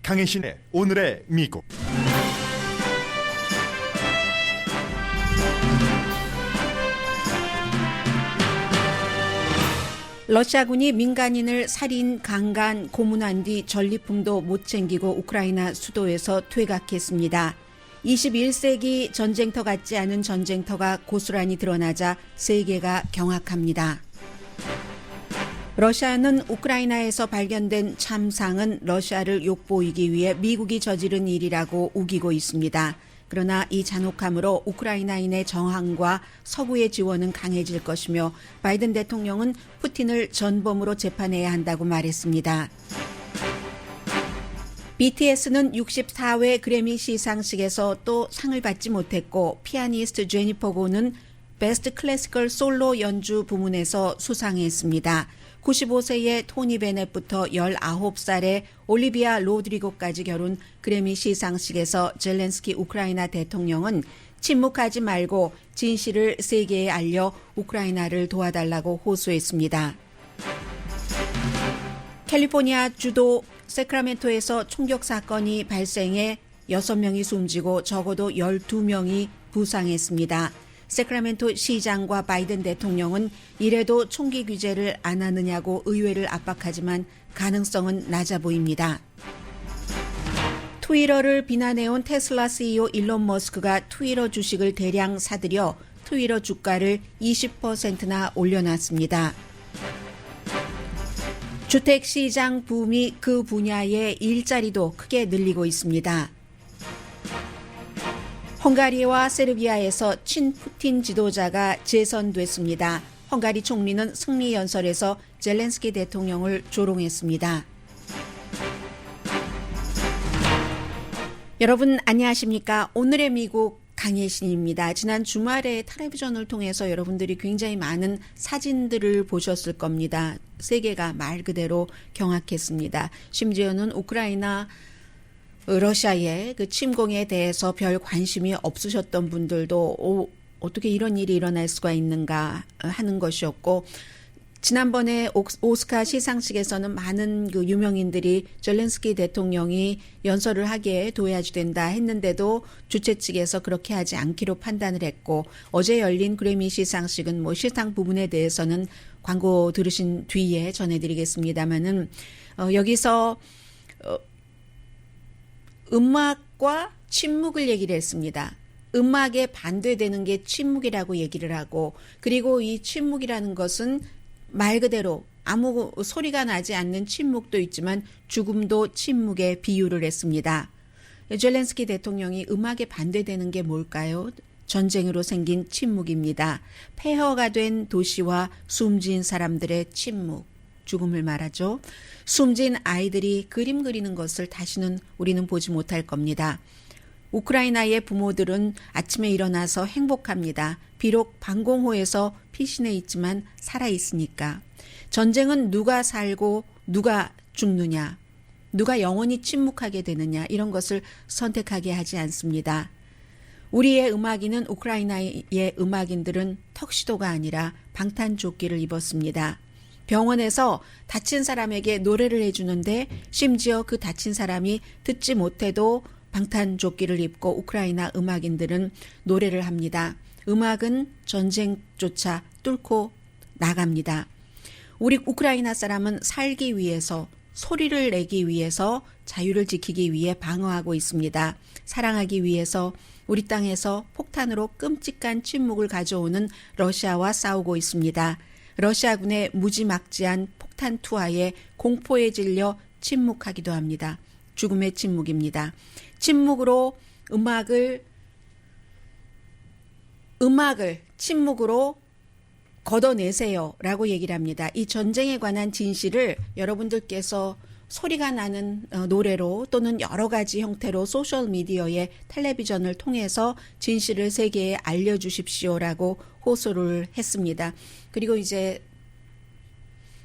강혜신의 오늘의 미국. 러시아군이 민간인을 살인, 강간, 고문한 뒤 전리품도 못 챙기고 우크라이나 수도에서 퇴각했습니다. 21세기 전쟁터 같지 않은 전쟁터가 고스란히 드러나자 세계가 경악합니다. 러시아는 우크라이나에서 발견된 참상은 러시아를 욕보이기 위해 미국이 저지른 일이라고 우기고 있습니다. 그러나 이 잔혹함으로 우크라이나인의 저항과 서구의 지원은 강해질 것이며 바이든 대통령은 푸틴을 전범으로 재판해야 한다고 말했습니다. BTS는 64회 그래미 시상식에서 또 상을 받지 못했고 피아니스트 제니퍼 고는 베스트 클래시컬 솔로 연주 부문에서 수상했습니다. 95세의 토니 베넷부터 19살의 올리비아 로드리고까지 겨룬 그래미 시상식에서 젤렌스키 우크라이나 대통령은 침묵하지 말고 진실을 세계에 알려 우크라이나를 도와달라고 호소했습니다. 캘리포니아 주도 세크라멘토에서 총격 사건이 발생해 6명이 숨지고 적어도 12명이 부상했습니다. 세크라멘토 시장과 바이든 대통령은 이래도 총기 규제를 안 하느냐고 의회를 압박하지만 가능성은 낮아 보입니다. 트위터를 비난해온 테슬라 CEO 일론 머스크가 트위터 주식을 대량 사들여 트위터 주가를 20%나 올려놨습니다. 주택시장 붐이 그 분야의 일자리도 크게 늘리고 있습니다. 헝가리와 세르비아에서 친푸틴 지도자가 재선됐습니다. 헝가리 총리는 승리 연설에서 젤렌스키 대통령을 조롱했습니다. 여러분 안녕하십니까? 오늘의 미국 강혜신입니다. 지난 주말에 텔레비전을 통해서 여러분들이 굉장히 많은 사진들을 보셨을 겁니다. 세계가 말 그대로 경악했습니다. 심지어는 우크라이나 러시아의 그 침공에 대해서 별 관심이 없으셨던 분들도 어떻게 이런 일이 일어날 수가 있는가 하는 것이었고, 지난번에 오스카 시상식에서는 많은 그 유명인들이 젤렌스키 대통령이 연설을 하기에 도와주된다 했는데도 주최 측에서 그렇게 하지 않기로 판단을 했고, 어제 열린 그래미 시상식은 시상 부분에 대해서는 광고 들으신 뒤에 전해드리겠습니다만은 여기서 음악과 침묵을 얘기를 했습니다. 음악에 반대되는 게 침묵이라고 얘기를 하고, 그리고 이 침묵이라는 것은 말 그대로 아무 소리가 나지 않는 침묵도 있지만 죽음도 침묵에 비유를 했습니다. 젤렌스키 대통령이 음악에 반대되는 게 뭘까요? 전쟁으로 생긴 침묵입니다. 폐허가 된 도시와 숨진 사람들의 침묵. 죽음을 말하죠. 숨진 아이들이 그림 그리는 것을 다시는 우리는 보지 못할 겁니다. 우크라이나의 부모들은 아침에 일어나서 행복합니다. 비록 방공호에서 피신해 있지만 살아있으니까. 전쟁은 누가 살고 누가 죽느냐, 누가 영원히 침묵하게 되느냐, 이런 것을 선택하게 하지 않습니다. 우리의 음악인은, 우크라이나의 음악인들은 턱시도가 아니라 방탄조끼를 입었습니다. 병원에서 다친 사람에게 노래를 해주는데 심지어 그 다친 사람이 듣지 못해도 방탄조끼를 입고 우크라이나 음악인들은 노래를 합니다. 음악은 전쟁조차 뚫고 나갑니다. 우리 우크라이나 사람은 살기 위해서, 소리를 내기 위해서, 자유를 지키기 위해 방어하고 있습니다. 사랑하기 위해서 우리 땅에서 폭탄으로 끔찍한 침묵을 가져오는 러시아와 싸우고 있습니다. 러시아군의 무지막지한 폭탄 투하에 공포에 질려 침묵하기도 합니다. 죽음의 침묵입니다. 침묵으로 음악을 침묵으로 걷어내세요 라고 얘기를 합니다. 이 전쟁에 관한 진실을 여러분들께서 소리가 나는 노래로 또는 여러 가지 형태로 소셜미디어에 텔레비전을 통해서 진실을 세계에 알려주십시오라고 호소를 했습니다. 그리고 이제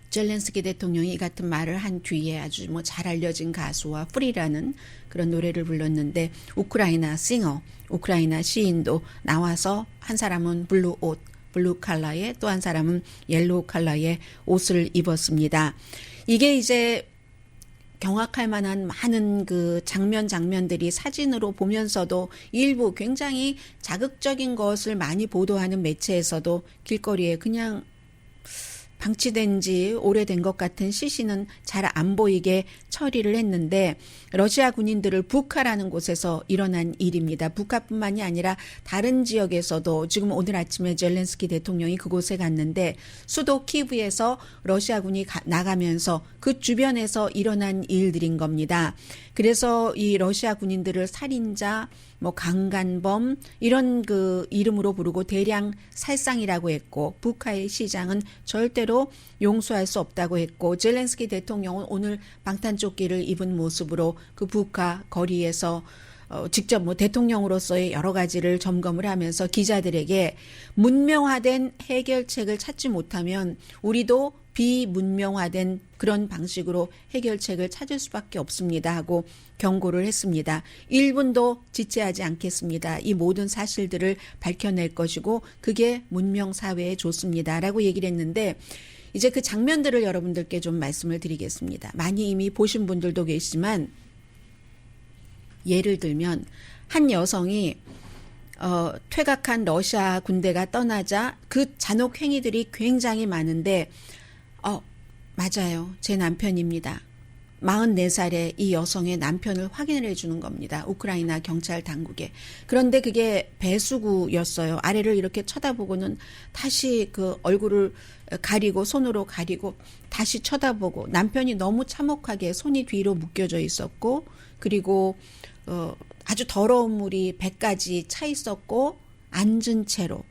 젤렌스키 대통령이 이 같은 말을 한 뒤에 아주 잘 알려진 가수와 프리라는 그런 노래를 불렀는데, 우크라이나 싱어, 우크라이나 시인도 나와서 한 사람은 블루 옷, 블루 컬러의, 또 한 사람은 옐로우 컬러의 옷을 입었습니다. 이게 이제 경악할 만한 많은 그 장면들이 사진으로 보면서도 일부 굉장히 자극적인 것을 많이 보도하는 매체에서도 길거리에 그냥 방치된 지 오래된 것 같은 시신은 잘 안 보이게 처리를 했는데 러시아 군인들을 부카라는 곳에서 일어난 일입니다. 부카뿐만이 아니라 다른 지역에서도 지금 오늘 아침에 젤렌스키 대통령이 그곳에 갔는데 수도 키브에서 러시아군이 나가면서 그 주변에서 일어난 일들인 겁니다. 그래서 이 러시아 군인들을 살인자, 강간범 이런 그 이름으로 부르고 대량 살상이라고 했고 부카의 시장은 절대로 용서할 수 없다고 했고 젤렌스키 대통령은 오늘 방탄조끼를 입은 모습으로 그 부카 거리에서 직접 대통령으로서의 여러 가지를 점검을 하면서 기자들에게 문명화된 해결책을 찾지 못하면 우리도 비문명화된 그런 방식으로 해결책을 찾을 수밖에 없습니다 하고 경고를 했습니다. 1분도 지체하지 않겠습니다. 이 모든 사실들을 밝혀낼 것이고 그게 문명사회에 좋습니다 라고 얘기를 했는데 이제 그 장면들을 여러분들께 좀 말씀을 드리겠습니다. 많이 이미 보신 분들도 계시지만 예를 들면 한 여성이 퇴각한 러시아 군대가 떠나자 그 잔혹 행위들이 굉장히 많은데 맞아요. 제 남편입니다. 44살의 이 여성의 남편을 확인을 해주는 겁니다. 우크라이나 경찰 당국에. 그런데 그게 배수구였어요. 아래를 이렇게 쳐다보고는 다시 그 얼굴을 가리고 손으로 가리고 다시 쳐다보고 남편이 너무 참혹하게 손이 뒤로 묶여져 있었고 그리고 아주 더러운 물이 배까지 차 있었고 앉은 채로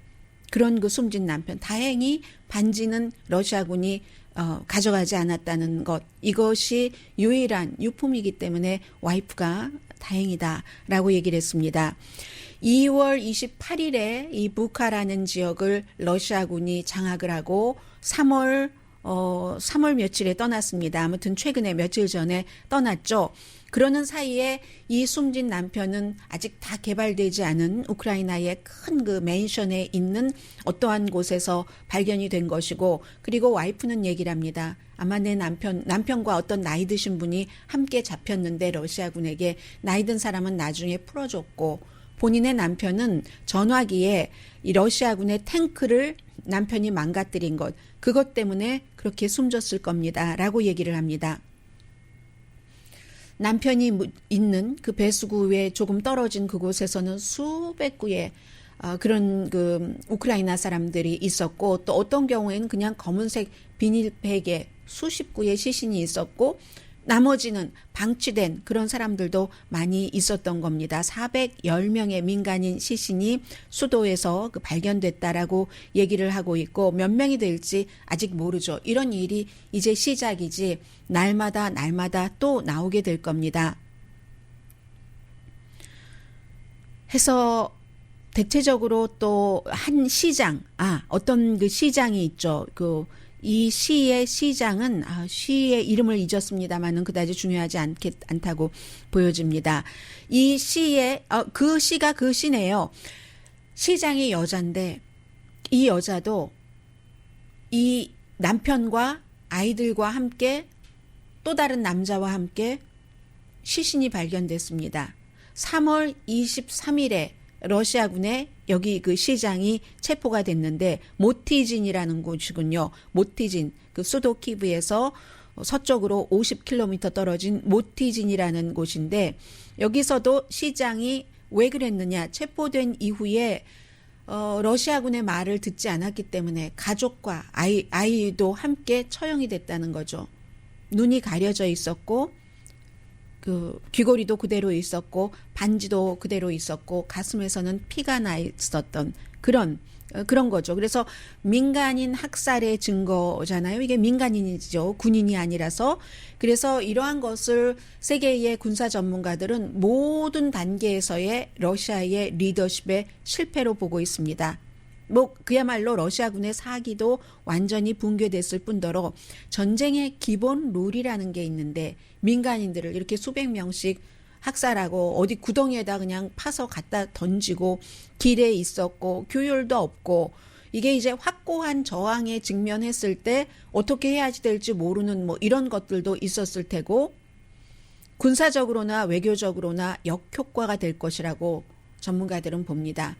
그런 그 숨진 남편. 다행히 반지는 러시아군이 가져가지 않았다는 것. 이것이 유일한 유품이기 때문에 와이프가 다행이다라고 얘기를 했습니다. 2월 28일에 이 부카라는 지역을 러시아군이 장악을 하고 3월 며칠에 떠났습니다. 아무튼 최근에 며칠 전에 떠났죠. 그러는 사이에 이 숨진 남편은 아직 다 개발되지 않은 우크라이나의 큰 그 맨션에 있는 어떠한 곳에서 발견이 된 것이고 그리고 와이프는 얘기를 합니다. 아마 내 남편과 어떤 나이 드신 분이 함께 잡혔는데 러시아군에게 나이 든 사람은 나중에 풀어줬고 본인의 남편은 전화기에 이 러시아군의 탱크를 남편이 망가뜨린 것 그것 때문에 그렇게 숨졌을 겁니다. 라고 얘기를 합니다. 남편이 있는 그 배수구에 조금 떨어진 그곳에서는 수백 구의 그런 그 우크라이나 사람들이 있었고 또 어떤 경우에는 그냥 검은색 비닐백에 수십 구의 시신이 있었고 나머지는 방치된 그런 사람들도 많이 있었던 겁니다. 410명의 민간인 시신이 수도에서 발견됐다라고 얘기를 하고 있고 몇 명이 될지 아직 모르죠. 이런 일이 이제 시작이지 날마다 또 나오게 될 겁니다. 해서 대체적으로 또 한 시장, 어떤 그 시장이 있죠. 이 시의 시장은 시의 이름을 잊었습니다만은 그다지 중요하지 않다고 보여집니다. 이 시의 그 시가 그 시네요. 시장이 여잔데 이 여자도 이 남편과 아이들과 함께 또 다른 남자와 함께 시신이 발견됐습니다. 3월 23일에 러시아군의 여기 그 시장이 체포가 됐는데 모티진이라는 곳이군요. 모티진 그 수도 키브에서 서쪽으로 50km 떨어진 모티진이라는 곳인데 여기서도 시장이 왜 그랬느냐 체포된 이후에 러시아군의 말을 듣지 않았기 때문에 가족과 아이도 함께 처형이 됐다는 거죠. 눈이 가려져 있었고 그 귀걸이도 그대로 있었고 반지도 그대로 있었고 가슴에서는 피가 나 있었던 그런 거죠. 그래서 민간인 학살의 증거잖아요. 이게 민간인이죠. 군인이 아니라서. 그래서 이러한 것을 세계의 군사 전문가들은 모든 단계에서의 러시아의 리더십의 실패로 보고 있습니다. 그야말로 러시아군의 사기도 완전히 붕괴됐을 뿐더러 전쟁의 기본 룰이라는 게 있는데 민간인들을 이렇게 수백 명씩 학살하고 어디 구덩이에다 그냥 파서 갖다 던지고 길에 있었고 규율도 없고 이게 이제 확고한 저항에 직면했을 때 어떻게 해야 될지 모르는 이런 것들도 있었을 테고 군사적으로나 외교적으로나 역효과가 될 것이라고 전문가들은 봅니다.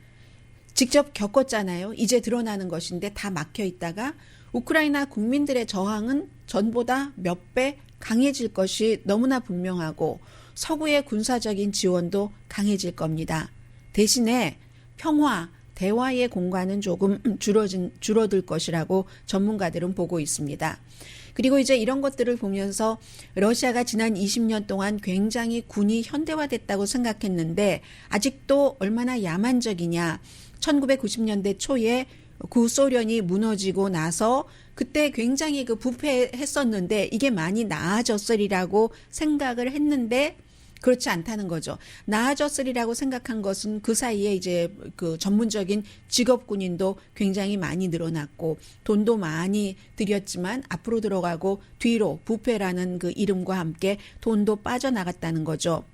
직접 겪었잖아요. 이제 드러나는 것인데 다 막혀 있다가 우크라이나 국민들의 저항은 전보다 몇 배 강해질 것이 너무나 분명하고 서구의 군사적인 지원도 강해질 겁니다. 대신에 평화, 대화의 공간은 조금 줄어들 것이라고 전문가들은 보고 있습니다. 그리고 이제 이런 것들을 보면서 러시아가 지난 20년 동안 굉장히 군이 현대화됐다고 생각했는데 아직도 얼마나 야만적이냐. 1990년대 초에 구소련이 무너지고 나서 그때 굉장히 그 부패했었는데 이게 많이 나아졌으리라고 생각을 했는데 그렇지 않다는 거죠. 나아졌으리라고 생각한 것은 그 사이에 이제 그 전문적인 직업 군인도 굉장히 많이 늘어났고 돈도 많이 들였지만 앞으로 들어가고 뒤로 부패라는 그 이름과 함께 돈도 빠져나갔다는 거죠.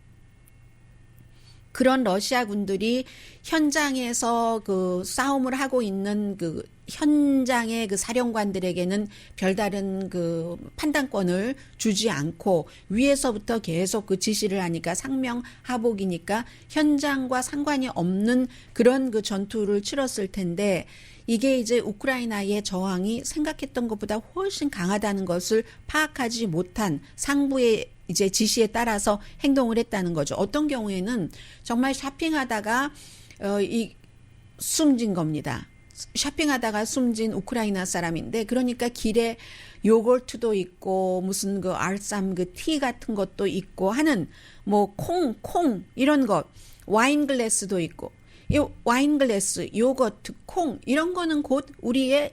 그런 러시아 군들이 현장에서 그 싸움을 하고 있는 그 현장의 그 사령관들에게는 별다른 그 판단권을 주지 않고 위에서부터 계속 그 지시를 하니까 상명하복이니까 현장과 상관이 없는 그런 그 전투를 치렀을 텐데 이게 이제 우크라이나의 저항이 생각했던 것보다 훨씬 강하다는 것을 파악하지 못한 상부의 이제 지시에 따라서 행동을 했다는 거죠. 어떤 경우에는 정말 쇼핑하다가 숨진 겁니다. 쇼핑하다가 숨진 우크라이나 사람인데 그러니까 길에 요거트도 있고 무슨 그 알쌈 그 티 같은 것도 있고 하는 뭐 콩 이런 것 와인 글래스도 있고 이 와인 글래스, 요거트, 콩 이런 거는 곧 우리의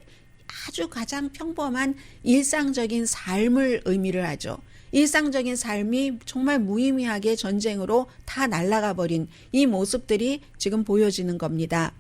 아주 가장 평범한 일상적인 삶을 의미를 하죠. 일상적인 삶이 정말 무의미하게 전쟁으로 다 날아가 버린 이 모습들이 지금 보여지는 겁니다.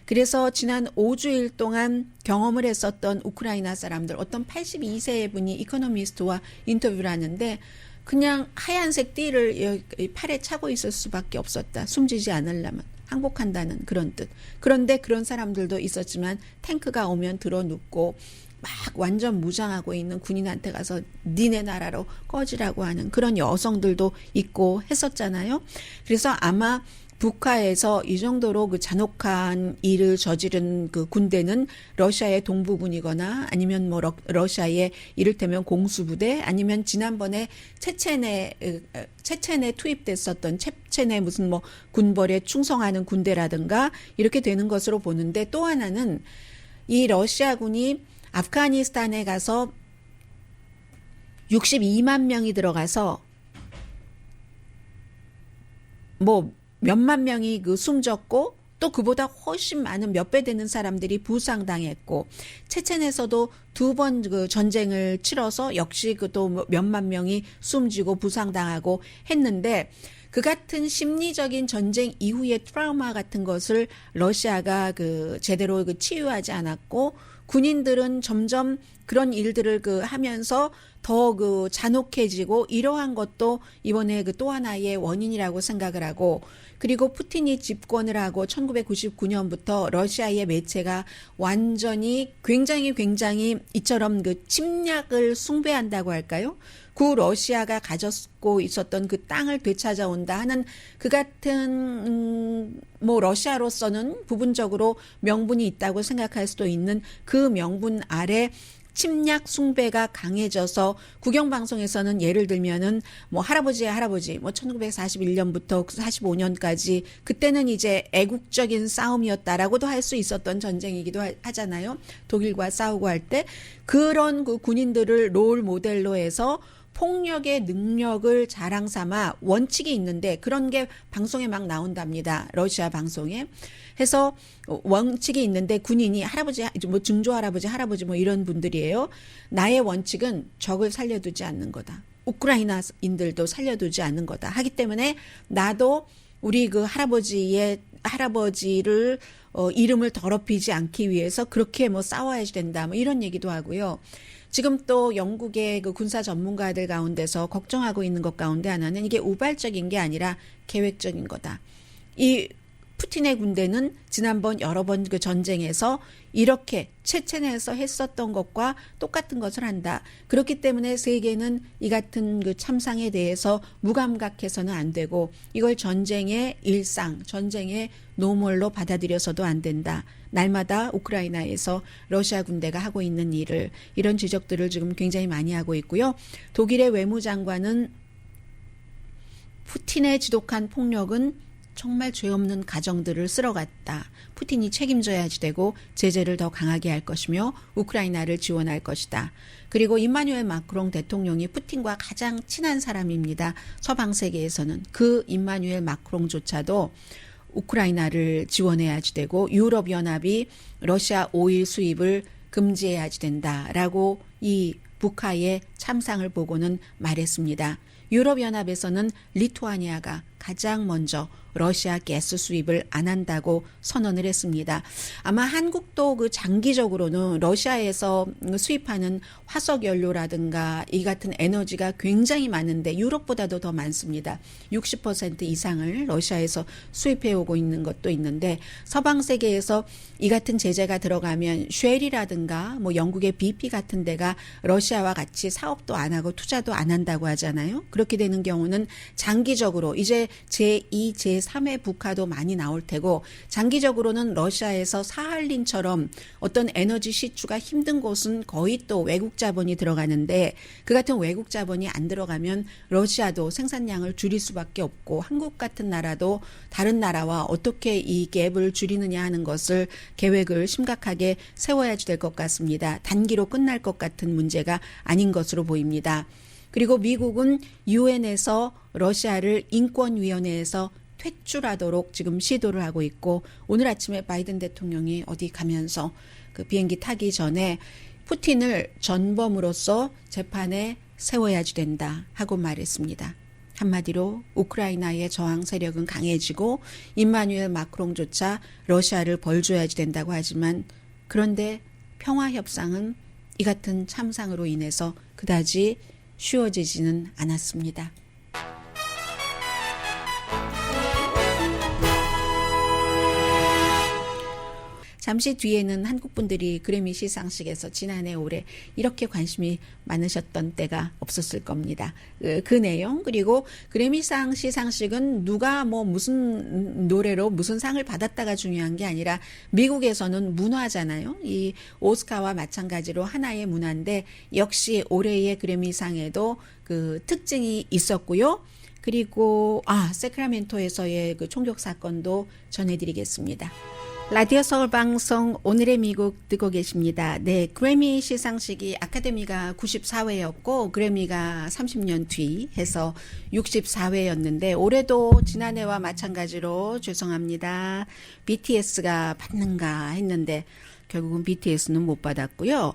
그래서 지난 5주일 동안 경험을 했었던 우크라이나 사람들 어떤 82세의 분이 이코노미스트와 인터뷰를 하는데 그냥 하얀색 띠를 팔에 차고 있을 수밖에 없었다. 숨지지 않으려면. 항복한다는 그런 뜻. 그런데 그런 사람들도 있었지만 탱크가 오면 들어눕고 막 완전 무장하고 있는 군인한테 가서 니네 나라로 꺼지라고 하는 그런 여성들도 있고 했었잖아요. 그래서 아마 북한에서 이 정도로 그 잔혹한 일을 저지른 그 군대는 러시아의 동부군이거나 아니면 뭐 러시아의 이를테면 공수부대 아니면 지난번에 체첸에 투입됐었던 체첸의 무슨 뭐 군벌에 충성하는 군대라든가 이렇게 되는 것으로 보는데 또 하나는 이 러시아군이 아프가니스탄에 가서 62만 명이 들어가서 뭐 몇만 명이 그 숨졌고 또 그보다 훨씬 많은 몇 배 되는 사람들이 부상당했고 체첸에서도 2번 그 전쟁을 치러서 역시 그 또 몇만 명이 숨지고 부상당하고 했는데 그 같은 심리적인 전쟁 이후의 트라우마 같은 것을 러시아가 그 제대로 그 치유하지 않았고 군인들은 점점 그런 일들을 그 하면서 더 그 잔혹해지고 이러한 것도 이번에 그 또 하나의 원인이라고 생각을 하고 그리고 푸틴이 집권을 하고 1999년부터 러시아의 매체가 완전히 굉장히 이처럼 그 침략을 숭배한다고 할까요? 구 러시아가 가졌고 있었던 그 땅을 되찾아온다 하는 그 같은 뭐 러시아로서는 부분적으로 명분이 있다고 생각할 수도 있는 그 명분 아래 침략 숭배가 강해져서 국영방송에서는 예를 들면은 뭐 할아버지의 할아버지 뭐 1941년부터 45년까지 그때는 이제 애국적인 싸움이었다라고도 할 수 있었던 전쟁이기도 하잖아요. 독일과 싸우고 할 때 그런 그 군인들을 롤 모델로 해서 폭력의 능력을 자랑 삼아 원칙이 있는데 그런 게 방송에 막 나온답니다. 러시아 방송에. 해서 원칙이 있는데 군인이 할아버지 뭐 증조 할아버지 뭐 이런 분들이에요. 나의 원칙은 적을 살려두지 않는 거다. 우크라이나인들도 살려두지 않는 거다. 하기 때문에 나도 우리 그 할아버지를 이름을 더럽히지 않기 위해서 그렇게 뭐 싸워야 된다. 뭐 이런 얘기도 하고요. 지금 또 영국의 그 군사 전문가들 가운데서 걱정하고 있는 것 가운데 하나는 이게 우발적인 게 아니라 계획적인 거다. 이 푸틴의 군대는 지난번 여러 번 그 전쟁에서 이렇게 체첸에서 했었던 것과 똑같은 것을 한다. 그렇기 때문에 세계는 이 같은 그 참상에 대해서 무감각해서는 안 되고 이걸 전쟁의 일상, 전쟁의 노멀로 받아들여서도 안 된다. 날마다 우크라이나에서 러시아 군대가 하고 있는 일을 이런 지적들을 지금 굉장히 많이 하고 있고요. 독일의 외무장관은 푸틴의 지독한 폭력은 정말 죄 없는 가정들을 쓸어갔다. 푸틴이 책임져야지 되고 제재를 더 강하게 할 것이며 우크라이나를 지원할 것이다. 그리고 임마누엘 마크롱 대통령이 푸틴과 가장 친한 사람입니다. 서방 세계에서는 그 임마누엘 마크롱조차도 우크라이나를 지원해야지 되고 유럽연합이 러시아 오일 수입을 금지해야지 된다라고 이 북한의 참상을 보고는 말했습니다. 유럽연합에서는 리투아니아가 가장 먼저 러시아 가스 수입을 안 한다고 선언을 했습니다. 아마 한국도 그 장기적으로는 러시아에서 수입하는 화석 연료라든가 이 같은 에너지가 굉장히 많은데 유럽보다도 더 많습니다. 60% 이상을 러시아에서 수입해 오고 있는 것도 있는데 서방 세계에서 이 같은 제재가 들어가면 쉘이라든가 뭐 영국의 BP 같은 데가 러시아와 같이 사업도 안 하고 투자도 안 한다고 하잖아요. 그렇게 되는 경우는 장기적으로 이제 제2, 제3의 북한도 많이 나올 테고 장기적으로는 러시아에서 사할린처럼 어떤 에너지 시추가 힘든 곳은 거의 또 외국 자본이 들어가는데 그 같은 외국 자본이 안 들어가면 러시아도 생산량을 줄일 수밖에 없고 한국 같은 나라도 다른 나라와 어떻게 이 갭을 줄이느냐 하는 것을 계획을 심각하게 세워야지 될 것 같습니다. 단기로 끝날 것 같은 문제가 아닌 것으로 보입니다. 그리고 미국은 유엔에서 러시아를 인권위원회에서 퇴출하도록 지금 시도를 하고 있고 오늘 아침에 바이든 대통령이 어디 가면서 그 비행기 타기 전에 푸틴을 전범으로서 재판에 세워야지 된다 하고 말했습니다. 한마디로 우크라이나의 저항 세력은 강해지고 임마누엘 마크롱조차 러시아를 벌줘야지 된다고 하지만 그런데 평화협상은 이 같은 참상으로 인해서 그다지 쉬워지지는 않았습니다. 잠시 뒤에는 한국 분들이 그래미 시상식에서 지난해 올해 이렇게 관심이 많으셨던 때가 없었을 겁니다. 그 내용 그리고 그래미상 시상식은 누가 뭐 무슨 노래로 무슨 상을 받았다가 중요한 게 아니라 미국에서는 문화잖아요. 이 오스카와 마찬가지로 하나의 문화인데 역시 올해의 그래미상에도 그 특징이 있었고요. 그리고 세크라멘토에서의 그 총격 사건도 전해드리겠습니다. 라디오 서울 방송 오늘의 미국 듣고 계십니다. 네, 그래미 시상식이 아카데미가 94회였고 그래미가 30년 뒤 해서 64회였는데 올해도 지난해와 마찬가지로 죄송합니다. BTS가 받는가 했는데 결국은 BTS는 못 받았고요.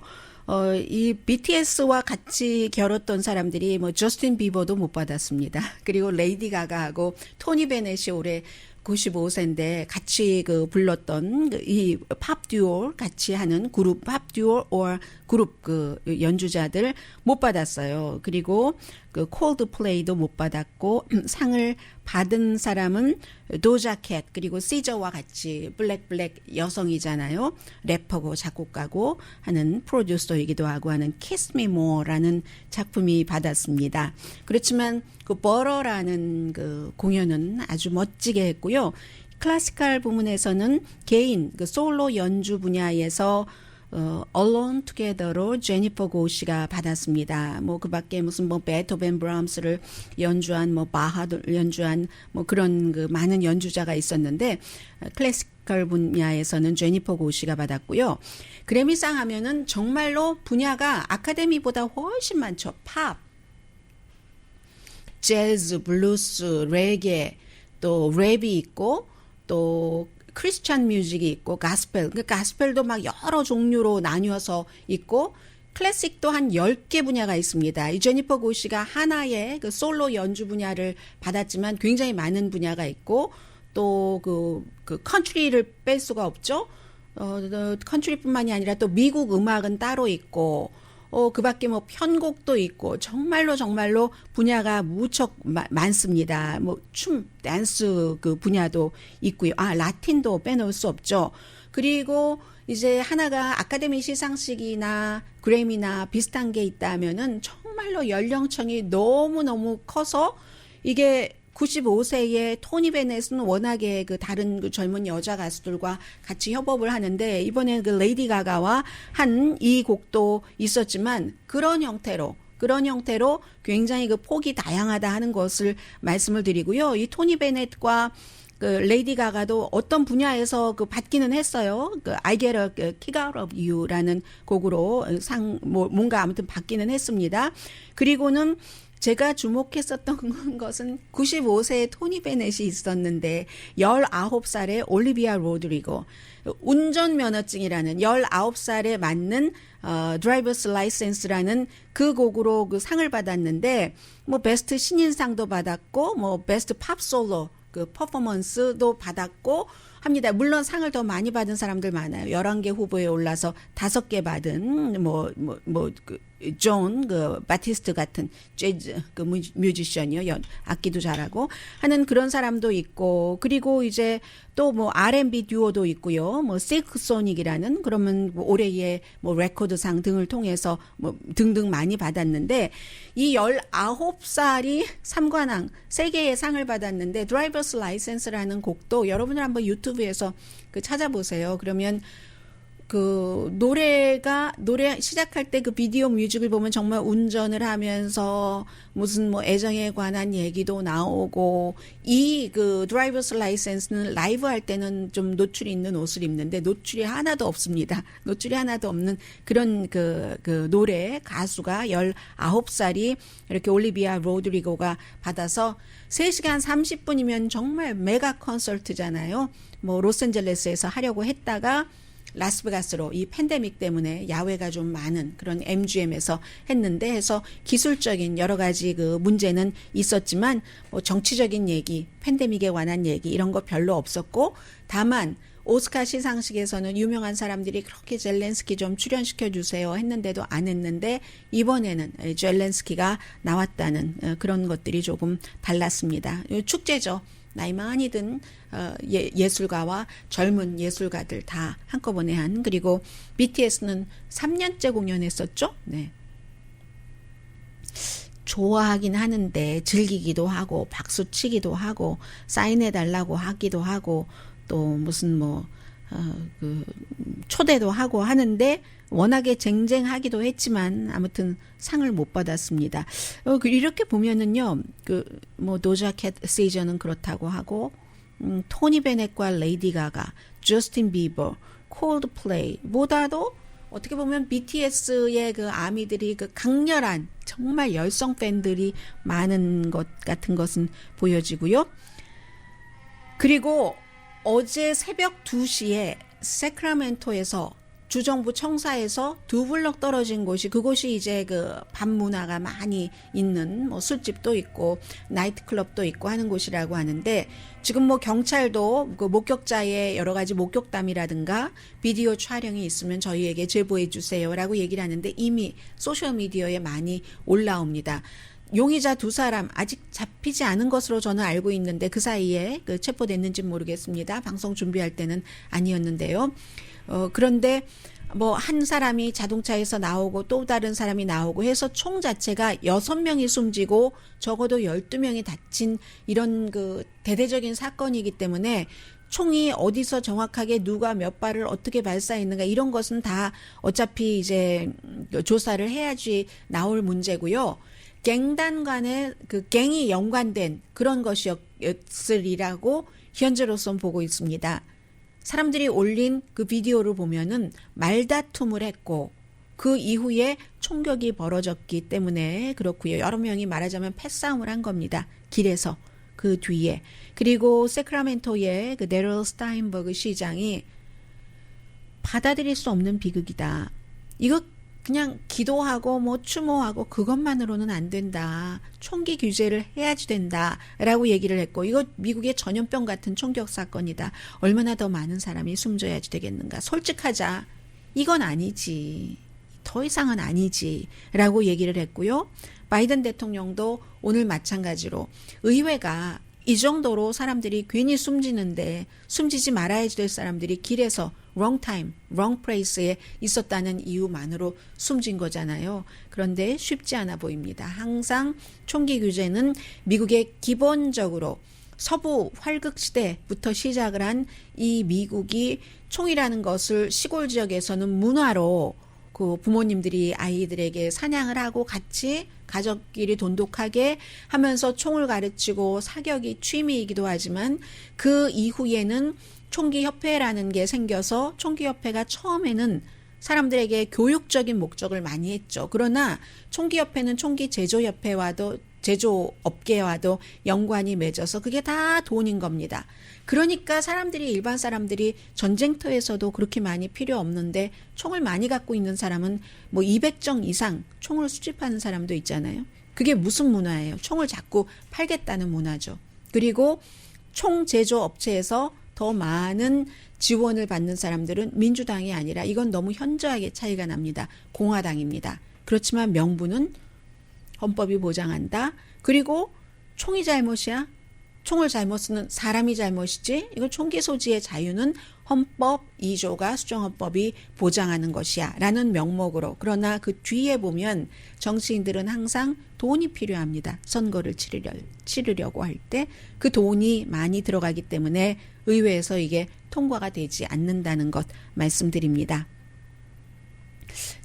이 BTS와 같이 겨뤘던 사람들이 뭐 저스틴 비버도 못 받았습니다. 그리고 레이디 가가하고 토니 베넷이 올해 95세인데 같이 그 불렀던 이 팝 듀오 같이 하는 그룹 팝 듀오 or 그룹 그 연주자들 못 받았어요. 그리고 그 콜드플레이도 못 받았고 상을 받은 사람은 도자켓 그리고 시저와 같이 블랙 여성이잖아요. 래퍼고 작곡가고 하는 프로듀서이기도 하고 하는 Kiss Me More라는 작품이 받았습니다. 그렇지만 그 버러라는 그 공연은 아주 멋지게 했고요. 클래시컬 부문에서는 개인 그 솔로 연주 분야에서 Alone Together로 제니퍼 고시가 받았습니다. 뭐 그밖에 무슨 뭐 베토벤 브람스를 연주한 뭐 바하를 연주한 뭐 그런 그 많은 연주자가 있었는데 클래시컬 분야에서는 제니퍼 고시가 받았고요. 그래미상 하면은 정말로 분야가 아카데미보다 훨씬 많죠. 팝, 재즈, 블루스, 레게, 또 랩이 있고 또 크리스찬 뮤직이 있고 가스펠, 그 가스펠도 막 여러 종류로 나뉘어서 있고 클래식도 한 10개 분야가 있습니다. 이 제니퍼 고시가 하나의 그 솔로 연주 분야를 받았지만 굉장히 많은 분야가 있고 또 그 컨트리를 뺄 수가 없죠. 컨트리뿐만이 아니라 또 미국 음악은 따로 있고 그 밖에 뭐 편곡도 있고 정말로 분야가 무척 많습니다. 뭐 춤, 댄스 그 분야도 있고요. 라틴도 빼놓을 수 없죠. 그리고 이제 하나가 아카데미 시상식이나 그래미나 비슷한 게 있다면은 정말로 연령층이 너무너무 커서 이게 95세의 토니 베넷은 워낙에 그 다른 그 젊은 여자 가수들과 같이 협업을 하는데 이번에 그 레이디 가가와 한 이 곡도 있었지만 그런 형태로 굉장히 그 폭이 다양하다 하는 것을 말씀을 드리고요. 이 토니 베넷과 그 레이디 가가도 어떤 분야에서 그 받기는 했어요. 그 I Get a Kick Out of You라는 곡으로 뭔가 아무튼 받기는 했습니다. 그리고는 제가 주목했었던 것은 95세의 토니 베넷이 있었는데 19살의 올리비아 로드리고 운전면허증이라는 19살에 맞는 드라이버스 라이센스라는 그 곡으로 그 상을 받았는데 뭐 베스트 신인상도 받았고 뭐 베스트 팝 솔로 그 퍼포먼스도 받았고 합니다. 물론 상을 더 많이 받은 사람들 많아요. 11개 후보에 올라서 5개 받은 존 바티스트 같은 재즈 그 뮤지션이요. 악기도 잘하고 하는 그런 사람도 있고 그리고 이제 또 뭐 R&B 듀오도 있고요. 뭐 실크소닉이라는 그러면 뭐 올해의 뭐 레코드상 등을 통해서 뭐 등등 많이 받았는데 이 19살이 3관왕 3개의 상을 받았는데 드라이버스 라이센스라는 곡도 여러분들 한번 유튜브에서 그 찾아보세요. 그러면 그 노래 시작할 때 그 비디오 뮤직을 보면 정말 운전을 하면서 무슨 뭐 애정에 관한 얘기도 나오고 이 그 드라이버스 라이센스는 라이브 할 때는 좀 노출이 있는 옷을 입는데 노출이 하나도 없습니다. 노출이 하나도 없는 그런 그 노래 가수가 19살이 이렇게 올리비아 로드리고가 받아서 3시간 30분이면 정말 메가 콘서트잖아요. 뭐 로스앤젤레스에서 하려고 했다가 라스베가스로 이 팬데믹 때문에 야외가 좀 많은 그런 MGM에서 했는데 해서 기술적인 여러 가지 그 문제는 있었지만 뭐 정치적인 얘기, 팬데믹에 관한 얘기 이런 거 별로 없었고 다만 오스카 시상식에서는 유명한 사람들이 그렇게 젤렌스키 좀 출연시켜 주세요 했는데도 안 했는데 이번에는 젤렌스키가 나왔다는 그런 것들이 조금 달랐습니다. 축제죠. 나이 많이 든 예술가와 젊은 예술가들 다 한꺼번에 한 그리고 BTS는 3년째 공연했었죠. 네. 좋아하긴 하는데 즐기기도 하고 박수 치기도 하고 사인해 달라고 하기도 하고 또 무슨 그 초대도 하고 하는데 워낙에 쟁쟁하기도 했지만 아무튼 상을 못 받았습니다. 이렇게 보면은요, 뭐 도자켓 시저는 그렇다고 하고, 토니 베넷과 레이디 가가, 저스틴 비버, 콜드플레이보다도 어떻게 보면 BTS의 그 아미들이 그 강렬한 정말 열성 팬들이 많은 것 같은 것은 보여지고요. 그리고 어제 새벽 2시에 세크라멘토에서 주정부 청사에서 2블럭 떨어진 곳이 그곳이 이제 그 밤 문화가 많이 있는 뭐 술집도 있고 나이트클럽도 있고 하는 곳이라고 하는데 지금 뭐 경찰도 그 목격자의 여러 가지 목격담이라든가 비디오 촬영이 있으면 저희에게 제보해 주세요라고 얘기를 하는데 이미 소셜 미디어에 많이 올라옵니다. 용의자 2사람 아직 잡히지 않은 것으로 저는 알고 있는데 그 사이에 그 체포됐는지 모르겠습니다. 방송 준비할 때는 아니었는데요. 그런데 뭐 한 사람이 자동차에서 나오고 또 다른 사람이 나오고 해서 총 자체가 6명이 숨지고 적어도 12명이 다친 이런 그 대대적인 사건이기 때문에 총이 어디서 정확하게 누가 몇 발을 어떻게 발사했는가 이런 것은 다 어차피 이제 조사를 해야지 나올 문제고요. 갱단 간의 그 갱이 연관된 그런 것이었으리라고 현재로선 보고 있습니다. 사람들이 올린 그 비디오를 보면은 말다툼을 했고 그 이후에 총격이 벌어졌기 때문에 그렇고요. 여러 명이 말하자면 패싸움을 한 겁니다. 길에서 그 뒤에. 그리고 세크라멘토의 그 데럴 스타인버그 시장이 받아들일 수 없는 비극이다. 이거 그냥 기도하고 뭐 추모하고 그것만으로는 안 된다. 총기 규제를 해야지 된다라고 얘기를 했고 이거 미국의 전염병 같은 총격 사건이다. 얼마나 더 많은 사람이 숨져야지 되겠는가. 솔직하자. 이건 아니지. 더 이상은 아니지라고 얘기를 했고요. 바이든 대통령도 오늘 마찬가지로 의회가 이 정도로 사람들이 괜히 숨지는데 숨지지 말아야 될 사람들이 길에서 wrong time, wrong place에 있었다는 이유만으로 숨진 거잖아요. 그런데 쉽지 않아 보입니다. 항상 총기 규제는 미국의 기본적으로 서부 활극 시대부터 시작을 한 이 미국이 총이라는 것을 시골 지역에서는 문화로 그 부모님들이 아이들에게 사냥을 하고 같이 가족끼리 돈독하게 하면서 총을 가르치고 사격이 취미이기도 하지만 그 이후에는 총기협회라는 게 생겨서 총기협회가 처음에는 사람들에게 교육적인 목적을 많이 했죠. 그러나 총기협회는 총기 제조협회와도 제조업계와도 연관이 맺어서 그게 다 돈인 겁니다. 그러니까 일반 사람들이 전쟁터에서도 그렇게 많이 필요 없는데 총을 많이 갖고 있는 사람은 뭐 200정 이상 총을 수집하는 사람도 있잖아요. 그게 무슨 문화예요? 총을 자꾸 팔겠다는 문화죠. 그리고 총 제조 업체에서 더 많은 지원을 받는 사람들은 민주당이 아니라 이건 너무 현저하게 차이가 납니다. 공화당입니다. 그렇지만 명분은 헌법이 보장한다. 그리고 총이 잘못이야? 총을 잘못 쓰는 사람이 잘못이지? 이거 총기 소지의 자유는 헌법 2조가 수정헌법이 보장하는 것이야 라는 명목으로. 그러나 그 뒤에 보면 정치인들은 항상 돈이 필요합니다. 선거를 치르려고 할 때 그 돈이 많이 들어가기 때문에 의회에서 이게 통과가 되지 않는다는 것 말씀드립니다.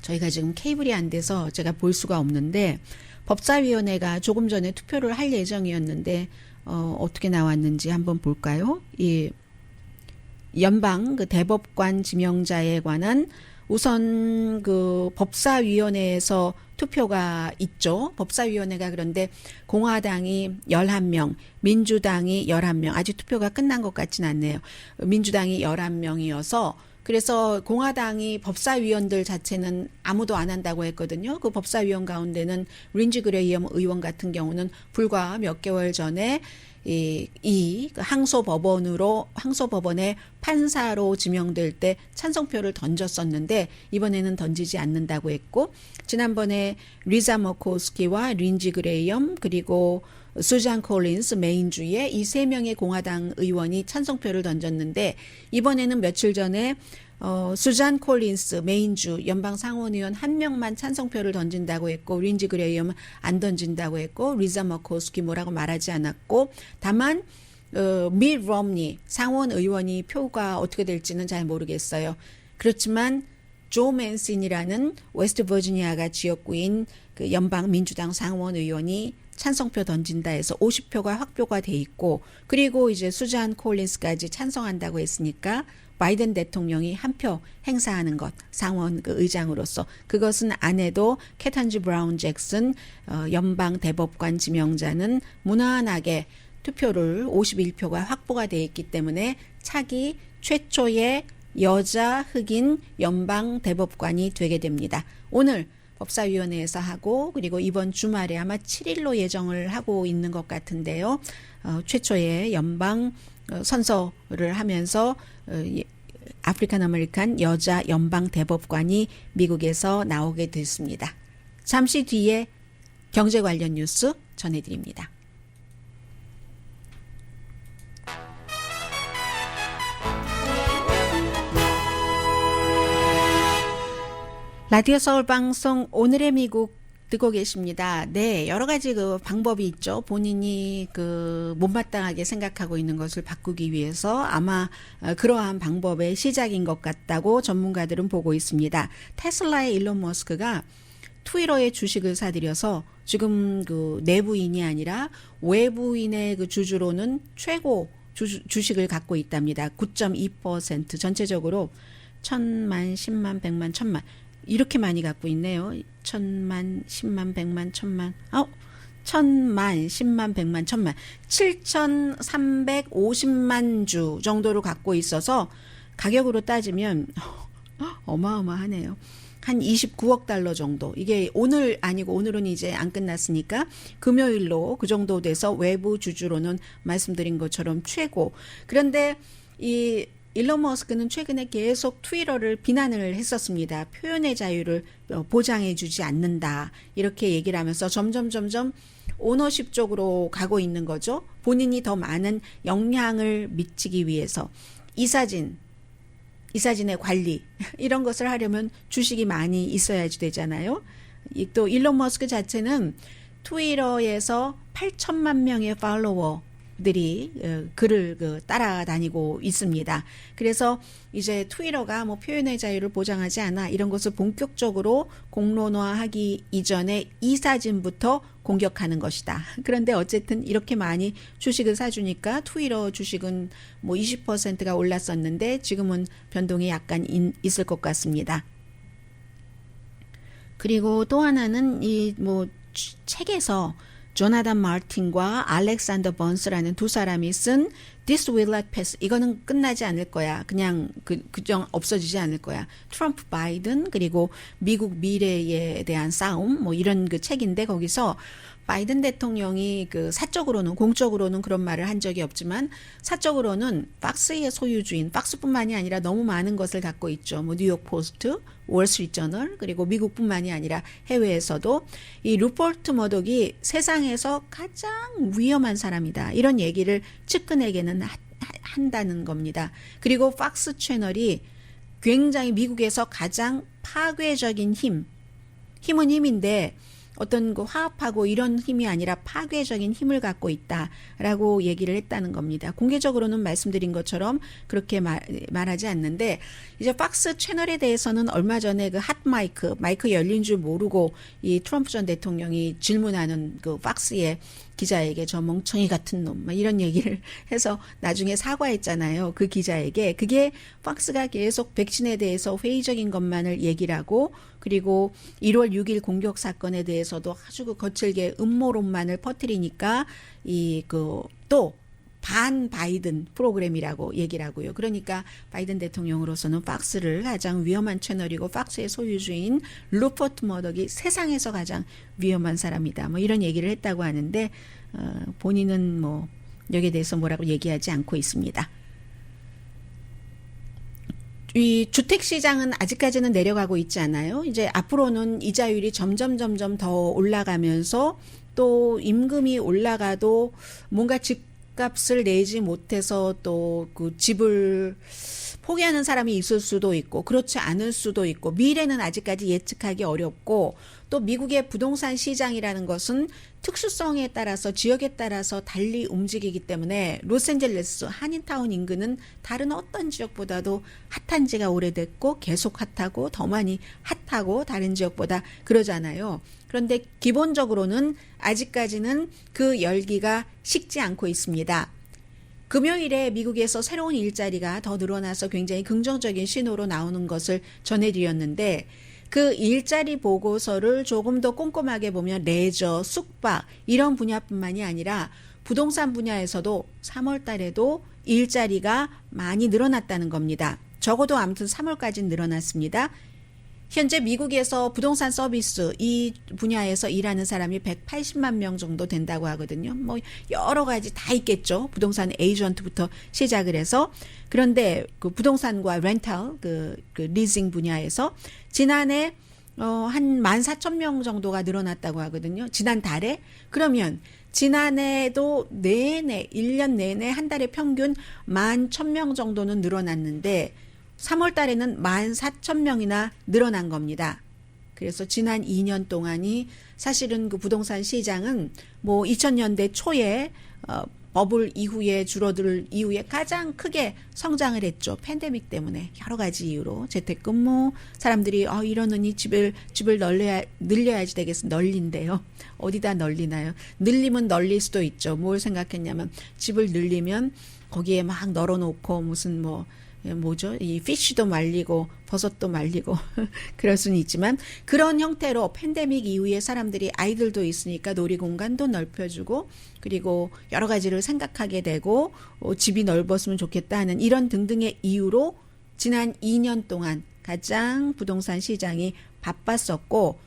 저희가 지금 케이블이 안 돼서 제가 볼 수가 없는데 법사위원회가 조금 전에 투표를 할 예정이었는데 어떻게 나왔는지 한번 볼까요? 이 연방 그 대법관 지명자에 관한 우선 그 법사위원회에서 투표가 있죠. 법사위원회가 그런데 공화당이 11명, 민주당이 11명, 아직 투표가 끝난 것 같진 않네요. 민주당이 11명이어서 그래서 공화당이 법사위원들 자체는 아무도 안 한다고 했거든요. 그 법사위원 가운데는 린지 그레이엄 의원 같은 경우는 불과 몇 개월 전에 이 항소법원의 판사로 지명될 때 찬성표를 던졌었는데 이번에는 던지지 않는다고 했고 지난번에 리자 머코스키와 린지 그레이엄 그리고 수잔 콜린스 메인주의 이 세 명의 공화당 의원이 찬성표를 던졌는데 이번에는 며칠 전에 수잔 콜린스 메인주 연방 상원의원 한 명만 찬성표를 던진다고 했고 린지 그레이엄은 안 던진다고 했고 리자 머코스키 뭐라고 말하지 않았고 다만 밋 롬니 상원 의원이 표가 어떻게 될지는 잘 모르겠어요. 그렇지만 조 맨슨이라는 웨스트 버지니아가 지역구인 그 연방 민주당 상원 의원이 찬성표 던진다 해서 50표가 확보가 돼 있고 그리고 이제 수잔 콜린스까지 찬성한다고 했으니까 바이든 대통령이 한 표 행사하는 것 상원 그 의장으로서 그것은 안 해도 케탄지 브라운 잭슨 연방 대법관 지명자는 무난하게 투표를 51표가 확보가 돼 있기 때문에 차기 최초의 여자 흑인 연방 대법관이 되게 됩니다. 오늘 법사위원회에서 하고 그리고 이번 주말에 아마 7일로 예정을 하고 있는 것 같은데요. 최초의 연방 선서를 하면서 아프리칸 아메리칸 여자 연방 대법관이 미국에서 나오게 됐습니다. 잠시 뒤에 경제 관련 뉴스 전해드립니다. 라디오 서울 방송 오늘의 미국 듣고 계십니다. 네, 여러 가지 그 방법이 있죠. 본인이 그 못마땅하게 생각하고 있는 것을 바꾸기 위해서 아마 그러한 방법의 시작인 것 같다고 전문가들은 보고 있습니다. 테슬라의 일론 머스크가 트위터의 주식을 사들여서 지금 그 내부인이 아니라 외부인의 그 주주로는 최고 주식을 갖고 있답니다. 9.2% 전체적으로 1,000만, 10만, 100만, 1,000만 이렇게 많이 갖고 있네요. 1,000만, 10만, 100만, 1,000만. 1,000만, 10만, 100만, 1,000만. 7,350만 주 정도를 갖고 있어서 가격으로 따지면 어마어마하네요. 한 29억 달러 정도. 이게 오늘 아니고 오늘은 이제 안 끝났으니까 금요일로 그 정도 돼서 외부 주주로는 말씀드린 것처럼 최고. 그런데 이 일론 머스크는 최근에 계속 트위터를 비난을 했었습니다. 표현의 자유를 보장해주지 않는다. 이렇게 얘기를 하면서 점점 오너십 쪽으로 가고 있는 거죠. 본인이 더 많은 영향을 미치기 위해서. 이사진의 관리 이런 것을 하려면 주식이 많이 있어야지 되잖아요. 또 일론 머스크 자체는 트위터에서 8천만 명의 팔로워들이 그를 따라다니고 있습니다. 그래서 이제 트위터가 뭐 표현의 자유를 보장하지 않아 이런 것을 본격적으로 공론화하기 이전에 이사진부터 공격하는 것이다. 그런데 어쨌든 이렇게 많이 주식을 사주니까 트위터 주식은 뭐 20%가 올랐었는데 지금은 변동이 약간 있을 것 같습니다. 그리고 또 하나는 이 뭐 책에서 조나단 마틴과 알렉산더 번스라는 두 사람이 쓴 This will not pass. 이거는 끝나지 않을 거야. 그냥 그정 없어지지 않을 거야. 트럼프, 바이든 그리고 미국 미래에 대한 싸움 뭐 이런 그 책인데 거기서 바이든 대통령이 그 사적으로는 공적으로는 그런 말을 한 적이 없지만 사적으로는 박스의 소유주인, 박스뿐만이 아니라 너무 많은 것을 갖고 있죠. 뭐 뉴욕 포스트, 월스트리트저널 그리고 미국뿐만이 아니라 해외에서도 이 루퍼트 머독이 세상에서 가장 위험한 사람이다. 이런 얘기를 측근에게는 한다는 겁니다. 그리고 박스 채널이 굉장히 미국에서 가장 파괴적인 힘은 힘인데 어떤 그 화합하고 이런 힘이 아니라 파괴적인 힘을 갖고 있다라고 얘기를 했다는 겁니다. 공개적으로는 말씀드린 것처럼 그렇게 말하지 않는데 이제 박스 채널에 대해서는 얼마 전에 그 핫 마이크 열린 줄 모르고 이 트럼프 전 대통령이 질문하는 그 박스의 기자에게 저 멍청이 같은 놈 이런 얘기를 해서 나중에 사과했잖아요. 그 기자에게. 그게 박스가 계속 백신에 대해서 회의적인 것만을 얘기를 하고 그리고 1월 6일 공격 사건에 대해서도 아주 거칠게 음모론만을 퍼뜨리니까 또 반 바이든 프로그램이라고 얘기를 하고요. 그러니까 바이든 대통령으로서는 박스를 가장 위험한 채널이고 박스의 소유주인 루퍼트 머덕이 세상에서 가장 위험한 사람이다. 뭐 이런 얘기를 했다고 하는데 본인은 뭐 여기에 대해서 뭐라고 얘기하지 않고 있습니다. 이 주택시장은 아직까지는 내려가고 있지 않아요. 이제 앞으로는 이자율이 점점 더 올라가면서 또 임금이 올라가도 뭔가 집값을 내지 못해서 또 그 집을 포기하는 사람이 있을 수도 있고 그렇지 않을 수도 있고 미래는 아직까지 예측하기 어렵고 또 미국의 부동산 시장이라는 것은 특수성에 따라서 지역에 따라서 달리 움직이기 때문에 로스앤젤레스 한인타운 인근은 다른 어떤 지역보다도 핫한 지가 오래됐고 계속 핫하고 더 많이 핫하고 다른 지역보다 그러잖아요. 그런데 기본적으로는 아직까지는 그 열기가 식지 않고 있습니다. 금요일에 미국에서 새로운 일자리가 더 늘어나서 굉장히 긍정적인 신호로 나오는 것을 전해드렸는데 그 일자리 보고서를 조금 더 꼼꼼하게 보면 레저, 숙박 이런 분야뿐만이 아니라 부동산 분야에서도 3월 달에도 일자리가 많이 늘어났다는 겁니다. 적어도 아무튼 3월까지는 늘어났습니다. 현재 미국에서 부동산 서비스 이 분야에서 일하는 사람이 180만 명 정도 된다고 하거든요. 뭐 여러 가지 다 있겠죠. 부동산 에이전트부터 시작을 해서. 그런데 그 부동산과 렌탈 그 리징 분야에서 지난해 한 14,000명 정도가 늘어났다고 하거든요. 지난달에. 그러면 지난해도 내내 1년 내내 한 달에 평균 11,000명 정도는 늘어났는데 3월 달에는 14,000명이나 늘어난 겁니다. 그래서 지난 2년 동안이 사실은 그 부동산 시장은 뭐 2000년대 초에 버블 이후에 줄어들 이후에 가장 크게 성장을 했죠. 팬데믹 때문에 여러 가지 이유로 재택근무 사람들이 이러느니 집을 늘려야지 되겠어. 널린대요. 어디다 널리나요? 늘리면 널릴 수도 있죠. 뭘 생각했냐면 집을 늘리면 거기에 막 널어놓고 무슨 이 피쉬도 말리고 버섯도 말리고 그럴 수는 있지만 그런 형태로 팬데믹 이후에 사람들이 아이들도 있으니까 놀이공간도 넓혀주고 그리고 여러 가지를 생각하게 되고 집이 넓었으면 좋겠다 하는 이런 등등의 이유로 지난 2년 동안 가장 부동산 시장이 바빴었고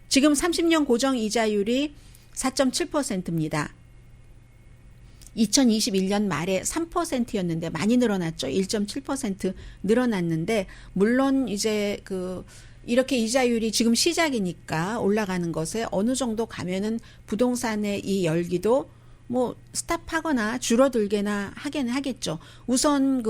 지금 30년 고정 이자율이 4.7%입니다. 2021년 말에 3%였는데 많이 늘어났죠. 1.7% 늘어났는데 물론 이제 이렇게 이자율이 지금 시작이니까 올라가는 것에 어느 정도 가면은 부동산의 이 열기도 뭐 스탑하거나 줄어들게나 하긴 하겠죠. 우선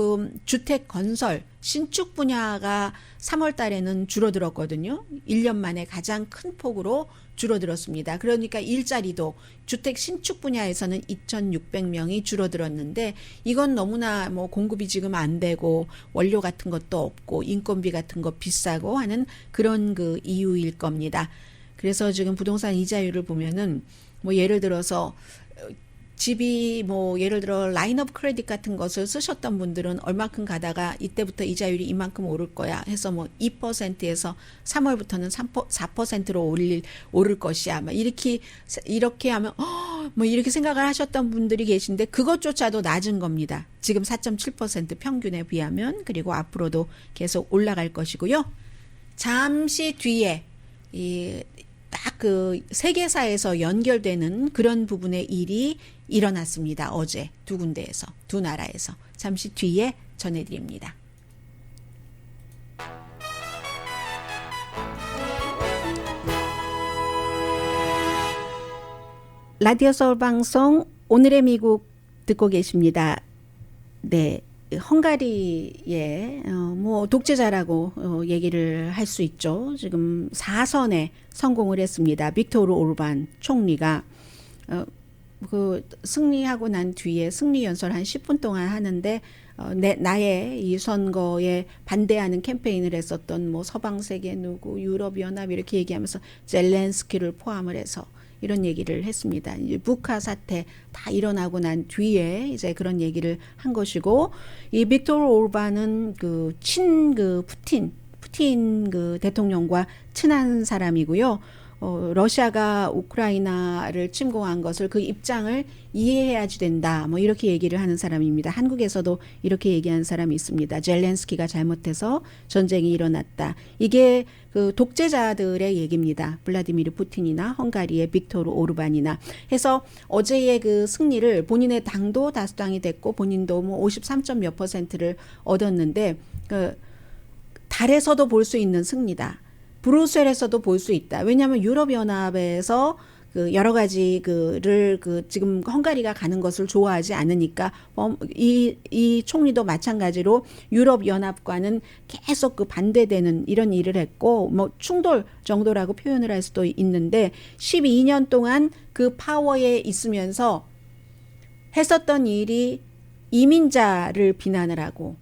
주택 건설 신축 분야가 3월 달에는 줄어들었거든요. 1년 만에 가장 큰 폭으로 줄어들었습니다. 그러니까 일자리도 주택 신축 분야에서는 2,600명이 줄어들었는데 이건 너무나 뭐 공급이 지금 안 되고 원료 같은 것도 없고 인건비 같은 거 비싸고 하는 그런 이유일 겁니다. 그래서 지금 부동산 이자율을 보면은 뭐 예를 들어서 집이 뭐 예를 들어 라인 오브 크레딧 같은 것을 쓰셨던 분들은 얼마큼 가다가 이때부터 이자율이 이만큼 오를 거야 해서 뭐 2%에서 3월부터는 4%로 오를 것이야. 막 이렇게 하면 뭐 이렇게 생각을 하셨던 분들이 계신데 그것조차도 낮은 겁니다. 지금 4.7% 평균에 비하면. 그리고 앞으로도 계속 올라갈 것이고요. 잠시 뒤에 딱 세계사에서 연결되는 그런 부분의 일이 일어났습니다. 어제 두 군데에서, 두 나라에서. 잠시 뒤에 전해드립니다. 라디오 서울 방송 오늘의 미국 듣고 계십니다. 네. 헝가리의 뭐 독재자라고 얘기를 할 수 있죠. 지금 4선에 성공을 했습니다. 빅토르 오르반 총리가 승리하고 난 뒤에 승리 연설 한 10분 동안 하는데 나의 이 선거에 반대하는 캠페인을 했었던 뭐 서방 세계 누구 유럽 연합 이렇게 얘기하면서 젤렌스키를 포함을 해서 이런 얘기를 했습니다. 이제 북한 사태 다 일어나고 난 뒤에 이제 그런 얘기를 한 것이고, 이 빅토르 오르반은 푸틴 대통령과 친한 사람이고요. 러시아가 우크라이나를 침공한 것을 그 입장을 이해해야지 된다. 뭐 이렇게 얘기를 하는 사람입니다. 한국에서도 이렇게 얘기한 사람이 있습니다. 젤렌스키가 잘못해서 전쟁이 일어났다. 이게 독재자들의 얘기입니다. 블라디미르 푸틴이나 헝가리의 빅토르 오르반이나 해서 어제의 승리를 본인의 당도 다수당이 됐고 본인도 뭐 53점 몇 %를 얻었는데 달에서도 볼 수 있는 승리다. 브뤼셀에서도 볼 수 있다. 왜냐하면 유럽연합에서 여러 가지를 지금 헝가리가 가는 것을 좋아하지 않으니까 이 총리도 마찬가지로 유럽연합과는 계속 반대되는 이런 일을 했고, 뭐 충돌 정도라고 표현을 할 수도 있는데 12년 동안 그 파워에 있으면서 했었던 일이 이민자를 비난을 하고,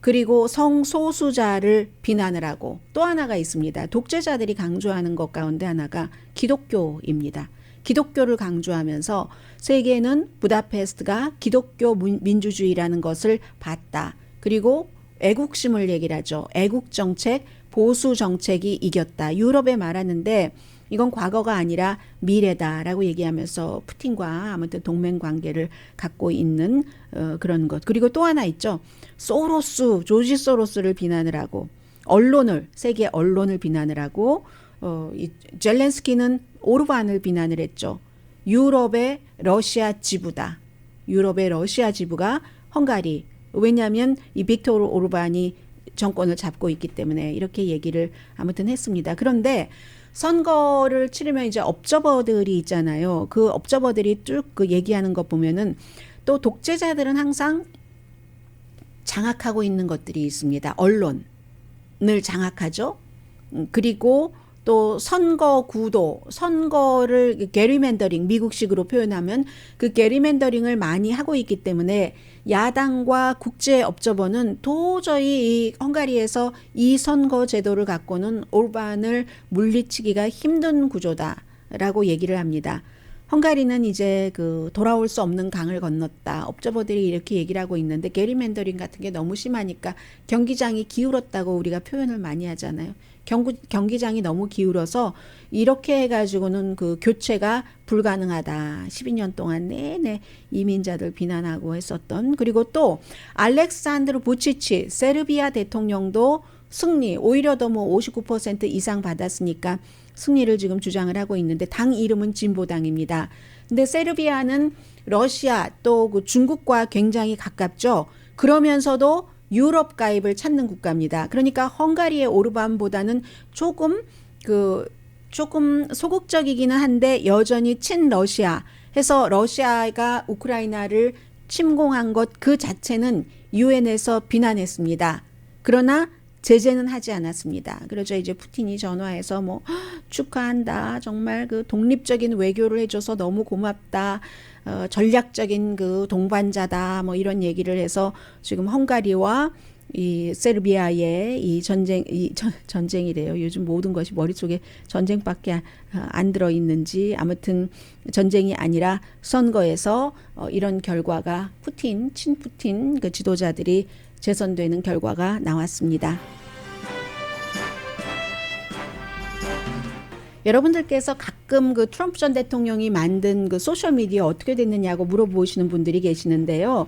그리고 성소수자를 비난을 하고, 또 하나가 있습니다. 독재자들이 강조하는 것 가운데 하나가 기독교입니다. 기독교를 강조하면서 세계는 부다페스트가 기독교 민주주의라는 것을 봤다. 그리고 애국심을 얘기를 하죠. 애국정책, 보수정책이 이겼다. 유럽에 말하는데 이건 과거가 아니라 미래다라고 얘기하면서 푸틴과 아무튼 동맹관계를 갖고 있는 그런 것. 그리고 또 하나 있죠. 조지 소로스를 비난을 하고, 세계 언론을 비난을 하고, 젤렌스키는 오르반을 비난을 했죠. 유럽의 러시아 지부다. 유럽의 러시아 지부가 헝가리. 왜냐하면 이 빅토르 오르반이 정권을 잡고 있기 때문에 이렇게 얘기를 아무튼 했습니다. 그런데 선거를 치르면 이제 업저버들이 있잖아요. 그 업저버들이 쭉 얘기하는 것 보면은 또 독재자들은 항상 장악하고 있는 것들이 있습니다. 언론을 장악하죠. 그리고 또 선거 구도, 선거를 게리맨더링, 미국식으로 표현하면 그 게리맨더링을 많이 하고 있기 때문에 야당과 국제 업저버는 도저히 이 헝가리에서 이 선거 제도를 갖고는 오르반을 물리치기가 힘든 구조다라고 얘기를 합니다. 헝가리는 이제 돌아올 수 없는 강을 건넜다. 업저버들이 이렇게 얘기를 하고 있는데 게리맨더링 같은 게 너무 심하니까 경기장이 기울었다고 우리가 표현을 많이 하잖아요. 경기장이 너무 기울어서 이렇게 해가지고는 교체가 불가능하다. 12년 동안 내내 이민자들 비난하고 했었던. 그리고 또 알렉산드르 부치치 세르비아 대통령도 승리, 오히려 더 뭐 59% 이상 받았으니까 승리를 지금 주장을 하고 있는데 당 이름은 진보당입니다. 근데 세르비아는 러시아 또 그 중국과 굉장히 가깝죠. 그러면서도 유럽 가입을 찾는 국가입니다. 그러니까 헝가리의 오르반보다는 조금 소극적이기는 한데 여전히 친러시아 해서 러시아가 우크라이나를 침공한 것 그 자체는 유엔에서 비난했습니다. 그러나 제재는 하지 않았습니다. 그러자 이제 푸틴이 전화해서 뭐 축하한다. 정말 그 독립적인 외교를 해줘서 너무 고맙다. 전략적인 그 동반자다. 뭐 이런 얘기를 해서 지금 헝가리와 이 세르비아의 이 전쟁이래요. 요즘 모든 것이 머릿속에 전쟁밖에 안 들어 있는지 아무튼 전쟁이 아니라 선거에서 이런 결과가 친푸틴 그 지도자들이 재선되는 결과가 나왔습니다. 여러분들께서 가끔 그 트럼프 전 대통령이 만든 그 소셜미디어 어떻게 됐느냐고 물어보시는 분들이 계시는데요.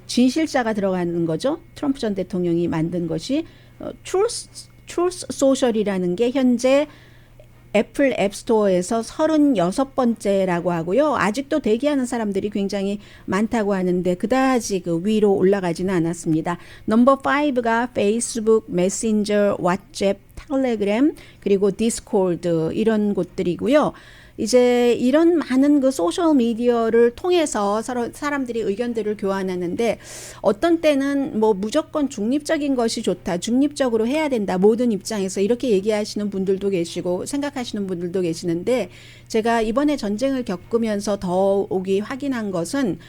진실자가 들어가는 거죠. 트럼프 전 대통령이 만든 것이 Truth Social이라는 게 현재 애플 앱스토어에서 36번째라고 하고요. 아직도 대기하는 사람들이 굉장히 많다고 하는데 그다지 그 위로 올라가지는 않았습니다. 넘버 5가 페이스북, 메신저, 왓츠앱, 텔레그램, 그리고 디스코드 이런 곳들이고요. 이제 이런 많은 그 소셜 미디어를 통해서 서로 사람들이 의견들을 교환하는데 어떤 때는 뭐 무조건 중립적인 것이 좋다. 중립적으로 해야 된다. 모든 입장에서 이렇게 얘기하시는 분들도 계시고 생각하시는 분들도 계시는데 제가 이번에 전쟁을 겪으면서 더욱이 확인한 것은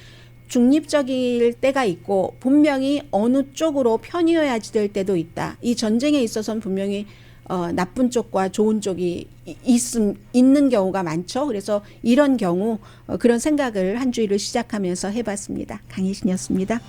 중립적일 때가 있고 분명히 어느 쪽으로 편이어야지 될 때도 있다. 이 전쟁에 있어서는 분명히 나쁜 쪽과 좋은 쪽이 있는 경우가 많죠. 그래서 이런 경우 그런 생각을 한 주일을 시작하면서 해봤습니다. 강희신이었습니다.